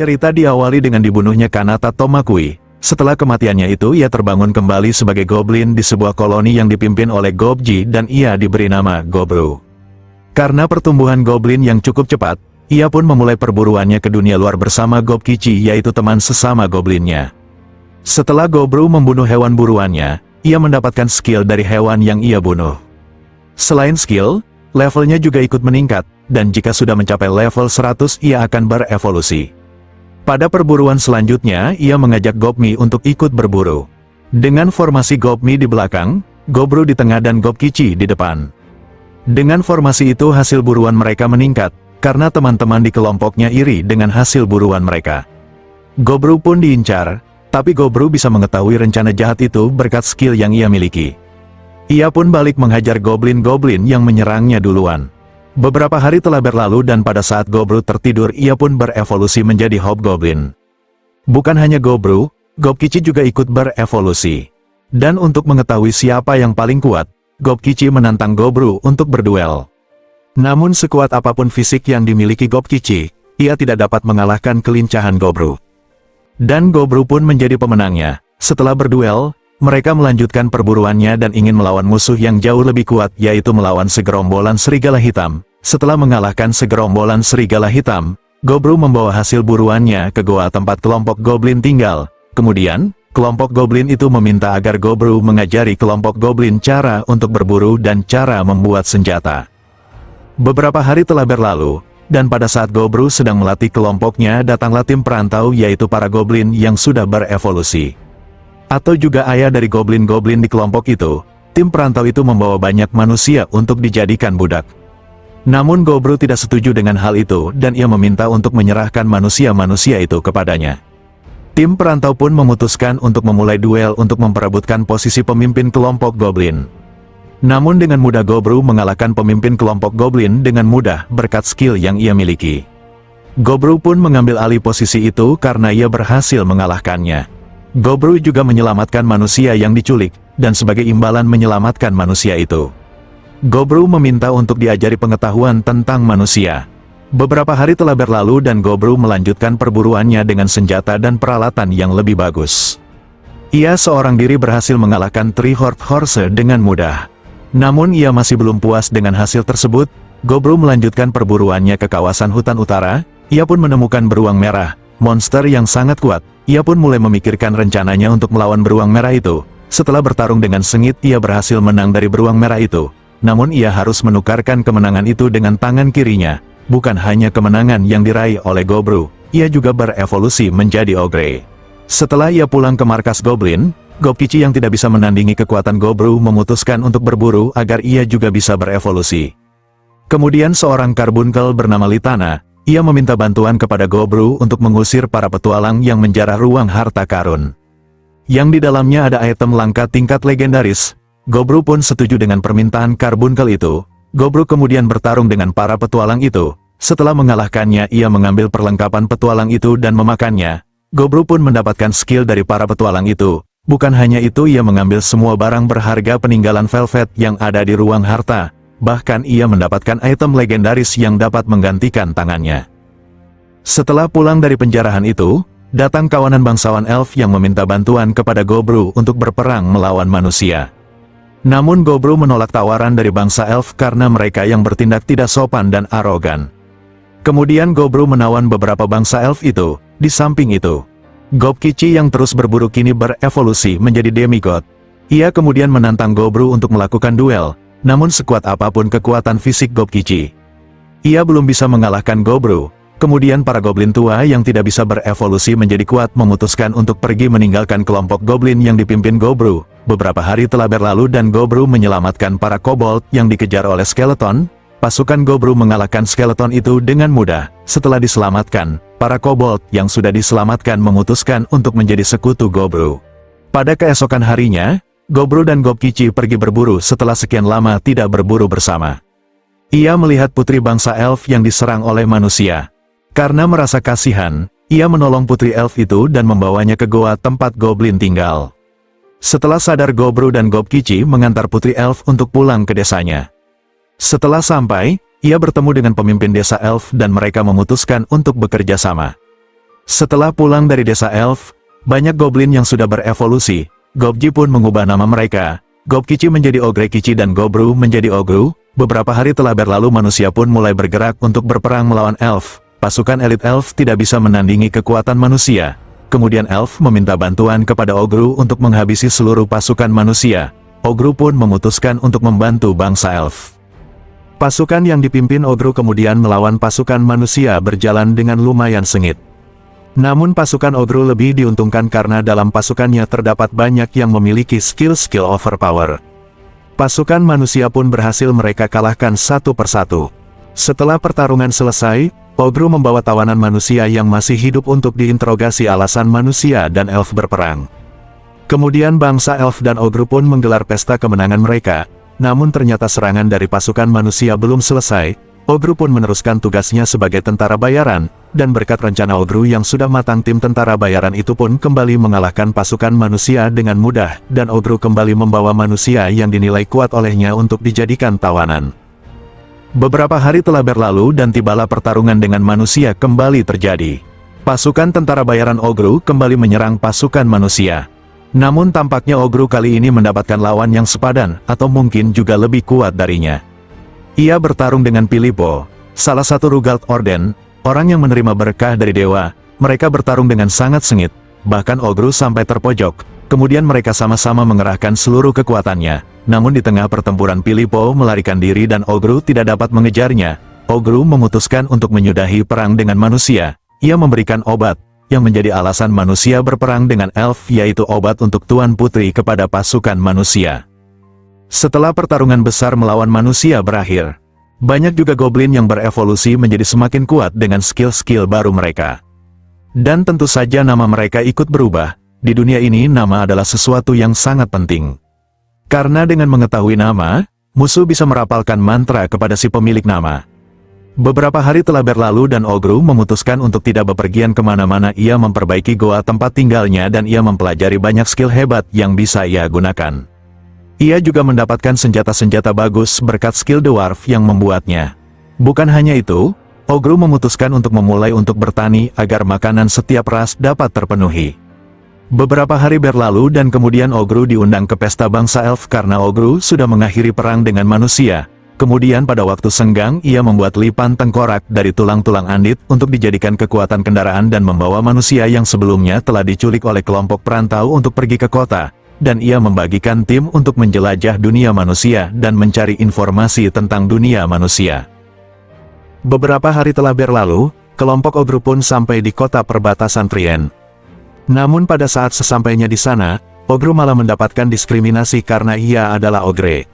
Cerita diawali dengan dibunuhnya Kanata Tomakui. Setelah kematiannya itu ia terbangun kembali sebagai goblin di sebuah koloni yang dipimpin oleh Gobji dan ia diberi nama Gobru. Karena pertumbuhan goblin yang cukup cepat, ia pun memulai perburuannya ke dunia luar bersama Gobkichi yaitu teman sesama goblinnya. Setelah Gobru membunuh hewan buruannya, ia mendapatkan skill dari hewan yang ia bunuh. Selain skill, levelnya juga ikut meningkat, dan jika sudah mencapai level 100 ia akan berevolusi. Pada perburuan selanjutnya, ia mengajak Gobmi untuk ikut berburu. Dengan formasi Gobmi di belakang, Gobru di tengah dan Gobkichi di depan. Dengan formasi itu hasil buruan mereka meningkat, karena teman-teman di kelompoknya iri dengan hasil buruan mereka. Gobru pun diincar, tapi Gobru bisa mengetahui rencana jahat itu berkat skill yang ia miliki. Ia pun balik menghajar goblin-goblin yang menyerangnya duluan. Beberapa hari telah berlalu dan pada saat Gobru tertidur ia pun berevolusi menjadi Hobgoblin. Bukan hanya Gobru, Gobkichi juga ikut berevolusi. Dan untuk mengetahui siapa yang paling kuat, Gobkichi menantang Gobru untuk berduel. Namun sekuat apapun fisik yang dimiliki Gobkichi, ia tidak dapat mengalahkan kelincahan Gobru. Dan Gobru pun menjadi pemenangnya. Setelah berduel, mereka melanjutkan perburuannya dan ingin melawan musuh yang jauh lebih kuat yaitu melawan segerombolan serigala hitam. Setelah mengalahkan segerombolan serigala hitam, Gobru membawa hasil buruannya ke goa tempat kelompok goblin tinggal. Kemudian, kelompok goblin itu meminta agar Gobru mengajari kelompok goblin cara untuk berburu dan cara membuat senjata. Beberapa hari telah berlalu, dan pada saat Gobru sedang melatih kelompoknya datanglah tim perantau yaitu para goblin yang sudah berevolusi. Atau juga ayah dari goblin-goblin di kelompok itu, tim perantau itu membawa banyak manusia untuk dijadikan budak. Namun Gobru tidak setuju dengan hal itu dan ia meminta untuk menyerahkan manusia-manusia itu kepadanya. Tim perantau pun memutuskan untuk memulai duel untuk memperebutkan posisi pemimpin kelompok goblin. Namun dengan mudah Gobru mengalahkan pemimpin kelompok goblin dengan mudah berkat skill yang ia miliki. Gobru pun mengambil alih posisi itu karena ia berhasil mengalahkannya. Gobru juga menyelamatkan manusia yang diculik, dan sebagai imbalan menyelamatkan manusia itu, Gobru meminta untuk diajari pengetahuan tentang manusia. Beberapa hari telah berlalu dan Gobru melanjutkan perburuannya dengan senjata dan peralatan yang lebih bagus. Ia seorang diri berhasil mengalahkan Three Horde Horse dengan mudah. Namun ia masih belum puas dengan hasil tersebut, Gobru melanjutkan perburuannya ke kawasan hutan utara. Ia pun menemukan beruang merah, monster yang sangat kuat. Ia pun mulai memikirkan rencananya untuk melawan beruang merah itu. Setelah bertarung dengan sengit ia berhasil menang dari beruang merah itu. Namun ia harus menukarkan kemenangan itu dengan tangan kirinya. Bukan hanya kemenangan yang diraih oleh Gobru, ia juga berevolusi menjadi ogre. Setelah ia pulang ke markas goblin, Gobkichi yang tidak bisa menandingi kekuatan Gobru memutuskan untuk berburu agar ia juga bisa berevolusi. Kemudian seorang karbunkel bernama Litana, ia meminta bantuan kepada Gobru untuk mengusir para petualang yang menjarah ruang harta karun. Yang di dalamnya ada item langka tingkat legendaris. Gobru pun setuju dengan permintaan karbunkel itu. Gobru kemudian bertarung dengan para petualang itu. Setelah mengalahkannya ia mengambil perlengkapan petualang itu dan memakannya. Gobru pun mendapatkan skill dari para petualang itu. Bukan hanya itu ia mengambil semua barang berharga peninggalan Velvet yang ada di ruang harta. Bahkan ia mendapatkan item legendaris yang dapat menggantikan tangannya. Setelah pulang dari penjarahan itu, datang kawanan bangsawan elf yang meminta bantuan kepada Gobru untuk berperang melawan manusia. Namun Gobru menolak tawaran dari bangsa elf karena mereka yang bertindak tidak sopan dan arogan. Kemudian Gobru menawan beberapa bangsa elf itu. Di samping itu, Gobkichi yang terus berburu kini berevolusi menjadi demigod. Ia kemudian menantang Gobru untuk melakukan duel. Namun sekuat apapun kekuatan fisik Gobkichi, ia belum bisa mengalahkan Gobru. Kemudian para goblin tua yang tidak bisa berevolusi menjadi kuat memutuskan untuk pergi meninggalkan kelompok goblin yang dipimpin Gobru. Beberapa hari telah berlalu dan Gobru menyelamatkan para kobold yang dikejar oleh skeleton. Pasukan Gobru mengalahkan skeleton itu dengan mudah. Setelah diselamatkan, para kobold yang sudah diselamatkan memutuskan untuk menjadi sekutu Gobru. Pada keesokan harinya, Gobru dan Gobkichi pergi berburu setelah sekian lama tidak berburu bersama. Ia melihat putri bangsa elf yang diserang oleh manusia. Karena merasa kasihan, ia menolong putri elf itu dan membawanya ke goa tempat goblin tinggal. Setelah sadar Gobru dan Gobkichi mengantar putri elf untuk pulang ke desanya. Setelah sampai, ia bertemu dengan pemimpin desa elf dan mereka memutuskan untuk bekerja sama. Setelah pulang dari desa elf, banyak goblin yang sudah berevolusi. Gobji pun mengubah nama mereka. Gobkichi menjadi Ogre Kichi dan Gobru menjadi Ogru. Beberapa hari telah berlalu, manusia pun mulai bergerak untuk berperang melawan elf. Pasukan elit elf tidak bisa menandingi kekuatan manusia. Kemudian elf meminta bantuan kepada Ogru untuk menghabisi seluruh pasukan manusia. Ogru pun memutuskan untuk membantu bangsa elf. Pasukan yang dipimpin Ogru kemudian melawan pasukan manusia berjalan dengan lumayan sengit. Namun pasukan Ogru lebih diuntungkan karena dalam pasukannya terdapat banyak yang memiliki skill-skill overpower. Pasukan manusia pun berhasil mereka kalahkan satu persatu. Setelah pertarungan selesai, Ogru membawa tawanan manusia yang masih hidup untuk diinterogasi alasan manusia dan elf berperang. Kemudian bangsa elf dan Ogru pun menggelar pesta kemenangan mereka, namun ternyata serangan dari pasukan manusia belum selesai. Ogru pun meneruskan tugasnya sebagai tentara bayaran, dan berkat rencana Ogru yang sudah matang, tim tentara bayaran itu pun kembali mengalahkan pasukan manusia dengan mudah, dan Ogru kembali membawa manusia yang dinilai kuat olehnya untuk dijadikan tawanan. Beberapa hari telah berlalu dan tibalah pertarungan dengan manusia kembali terjadi. Pasukan tentara bayaran Ogru kembali menyerang pasukan manusia. Namun tampaknya Ogru kali ini mendapatkan lawan yang sepadan, atau mungkin juga lebih kuat darinya. Ia bertarung dengan Pilipo, salah satu Rugald Orden, orang yang menerima berkah dari dewa. Mereka bertarung dengan sangat sengit, bahkan Ogru sampai terpojok. Kemudian mereka sama-sama mengerahkan seluruh kekuatannya. Namun di tengah pertempuran Pilipo melarikan diri dan Ogru tidak dapat mengejarnya. Ogru memutuskan untuk menyudahi perang dengan manusia. Ia memberikan obat, yang menjadi alasan manusia berperang dengan elf, yaitu obat untuk Tuan Putri kepada pasukan manusia. Setelah pertarungan besar melawan manusia berakhir, banyak juga goblin yang berevolusi menjadi semakin kuat dengan skill-skill baru mereka. Dan tentu saja nama mereka ikut berubah. Di dunia ini nama adalah sesuatu yang sangat penting. Karena dengan mengetahui nama, musuh bisa merapalkan mantra kepada si pemilik nama. Beberapa hari telah berlalu dan Ogru memutuskan untuk tidak bepergian kemana-mana. Ia memperbaiki goa tempat tinggalnya dan ia mempelajari banyak skill hebat yang bisa ia gunakan. Ia juga mendapatkan senjata-senjata bagus berkat skill dwarf yang membuatnya. Bukan hanya itu, Ogru memutuskan untuk memulai untuk bertani agar makanan setiap ras dapat terpenuhi. Beberapa hari berlalu dan kemudian Ogru diundang ke pesta bangsa elf karena Ogru sudah mengakhiri perang dengan manusia. Kemudian pada waktu senggang ia membuat lipan tengkorak dari tulang-tulang andit untuk dijadikan kekuatan kendaraan dan membawa manusia yang sebelumnya telah diculik oleh kelompok perantau untuk pergi ke kota. Dan ia membagikan tim untuk menjelajah dunia manusia dan mencari informasi tentang dunia manusia. Beberapa hari telah berlalu, kelompok Ogru pun sampai di kota perbatasan Trien. Namun pada saat sesampainya di sana, Ogru malah mendapatkan diskriminasi karena ia adalah Ogre.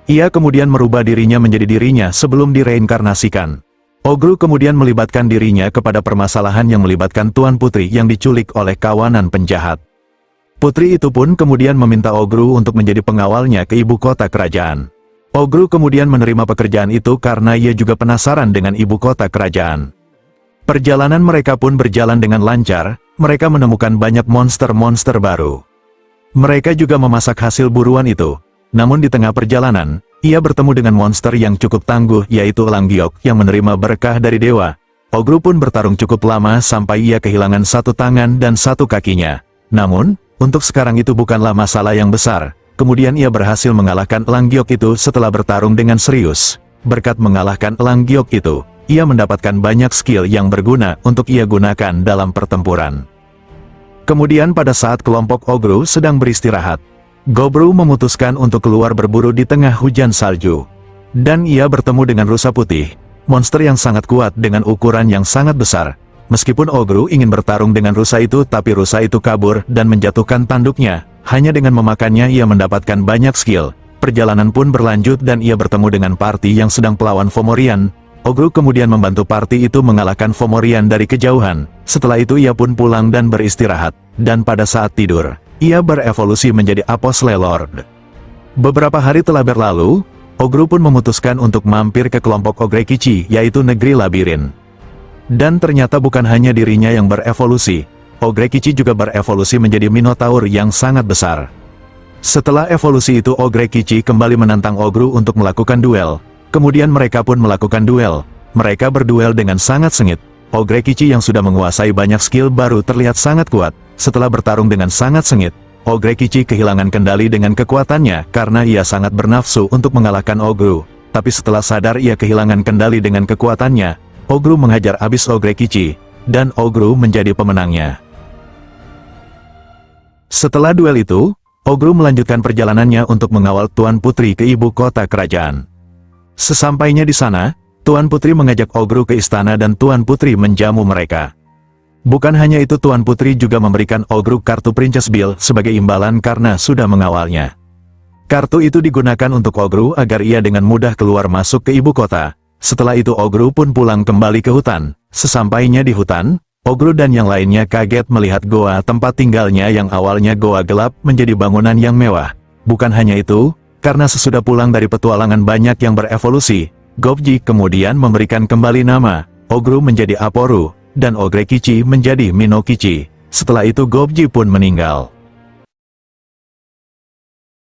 Ia kemudian merubah dirinya menjadi dirinya sebelum direinkarnasikan. Ogru kemudian melibatkan dirinya kepada permasalahan yang melibatkan Tuan Putri yang diculik oleh kawanan penjahat. Putri itu pun kemudian meminta Ogru untuk menjadi pengawalnya ke ibu kota kerajaan. Ogru kemudian menerima pekerjaan itu karena ia juga penasaran dengan ibu kota kerajaan. Perjalanan mereka pun berjalan dengan lancar, mereka menemukan banyak monster-monster baru. Mereka juga memasak hasil buruan itu. Namun di tengah perjalanan, ia bertemu dengan monster yang cukup tangguh yaitu Elang Giok yang menerima berkah dari dewa. Ogru pun bertarung cukup lama sampai ia kehilangan satu tangan dan satu kakinya. Namun, untuk sekarang itu bukanlah masalah yang besar. Kemudian ia berhasil mengalahkan Elang Giok itu setelah bertarung dengan serius. Berkat mengalahkan Elang Giok itu, ia mendapatkan banyak skill yang berguna untuk ia gunakan dalam pertempuran. Kemudian pada saat kelompok Ogru sedang beristirahat, Gobru memutuskan untuk keluar berburu di tengah hujan salju. Dan ia bertemu dengan rusa putih, monster yang sangat kuat dengan ukuran yang sangat besar. Meskipun Ogru ingin bertarung dengan rusa itu, tapi rusa itu kabur dan menjatuhkan tanduknya. Hanya dengan memakannya ia mendapatkan banyak skill. Perjalanan pun berlanjut dan ia bertemu dengan party yang sedang pelawan Fomorian. Ogru kemudian membantu party itu mengalahkan Fomorian dari kejauhan. Setelah itu ia pun pulang dan beristirahat. Dan pada saat tidur, ia berevolusi menjadi Apostle Lord. Beberapa hari telah berlalu, Ogru pun memutuskan untuk mampir ke kelompok Ogre Kichi, yaitu negeri labirin. Dan ternyata bukan hanya dirinya yang berevolusi, Ogre Kichi juga berevolusi menjadi Minotaur yang sangat besar. Setelah evolusi itu Ogre Kichi kembali menantang Ogru untuk melakukan duel. Kemudian mereka pun melakukan duel. Mereka berduel dengan sangat sengit. Ogre Kichi yang sudah menguasai banyak skill baru terlihat sangat kuat. Setelah bertarung dengan sangat sengit, Ogre Kichi kehilangan kendali dengan kekuatannya karena ia sangat bernafsu untuk mengalahkan Ogru. Tapi setelah sadar ia kehilangan kendali dengan kekuatannya, Ogru menghajar habis Ogre Kichi, dan Ogru menjadi pemenangnya. Setelah duel itu, Ogru melanjutkan perjalanannya untuk mengawal Tuan Putri ke ibu kota kerajaan. Sesampainya di sana, Tuan Putri mengajak Ogru ke istana dan Tuan Putri menjamu mereka. Bukan hanya itu, Tuan Putri juga memberikan Ogru kartu Princess Bill sebagai imbalan karena sudah mengawalnya. Kartu itu digunakan untuk Ogru agar ia dengan mudah keluar masuk ke ibu kota. Setelah itu Ogru pun pulang kembali ke hutan. Sesampainya di hutan, Ogru dan yang lainnya kaget melihat goa tempat tinggalnya yang awalnya goa gelap menjadi bangunan yang mewah. Bukan hanya itu, karena sesudah pulang dari petualangan banyak yang berevolusi, Gobji kemudian memberikan kembali nama, Ogru menjadi Aporu, dan Ogre Kichi menjadi Minokichi. Setelah itu Gobji pun meninggal.